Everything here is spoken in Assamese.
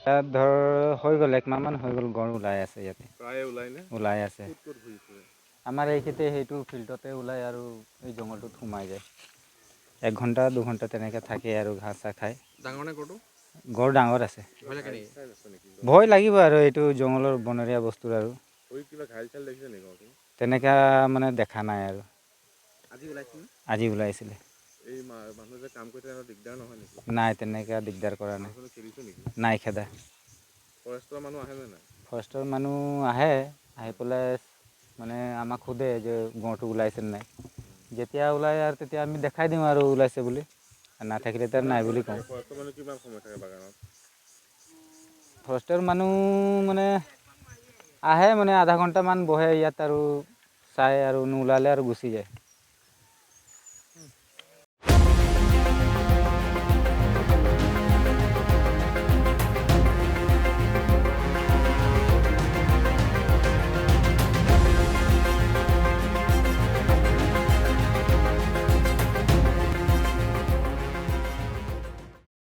ইয়াত ধৰ হৈ গ'ল 1 মাহমান হৈ গ'ল, গড় ওলাই আছে ইয়াতে। প্ৰায়ে ওলাই নে? ওলাই আছে। ক'ত ঘূৰি ফুৰে? আমাৰ এইখিনিতে সেইটো ফিল্ডতে ওলাই আৰু এই জংঘলটোত সোমাই যায়। 1 ঘণ্টা 2 ঘণ্টা তেনেকৈ থাকে আৰু ঘাঁহ চাহ খায়। ডাঙৰ নে গড়টো? গড় ডাঙৰ আছে। ভয় লাগে নেকি? ভয় লাগিব আৰু এইটো জংঘলৰ বনৰীয়া বস্তু আৰু। কিবা ঘাইল চাল দেখিছে নেকি গড়টো? তেনেকুৱা মানে দেখা নাই আৰু। আজি ওলাইছিলে? আজি ওলাইছিলে। এই মানুহ যে কাম কৰিছে দিগদাৰ নহয় নেকি? নাই তেনেকৈ দিগদাৰ কৰা নাই। মানুহ খেদিছে নেকি? নাই খেদা। ফৰেষ্টৰ মানুহ আহে নে নাই? ফৰেষ্টৰ মানুহ আহে, আহি পেলাই মানে আমাক সোধে যে গড়টো ওলাইছে নাই। যেতিয়া ওলাই আৰু তেতিয়া আমি দেখাই দিওঁ আৰু ওলাইছে বুলি, নাথাকিলে তাৰ নাই বুলি কওঁ। ফৰেষ্টৰ মানুহ কিমান সময় থাকে বাগানত? ফৰেষ্টৰ মানুহ মানে আহে মানে আধা ঘণ্টামান বহে ইয়াত আৰু চাই আৰু নোলালে আৰু গুচি যায়।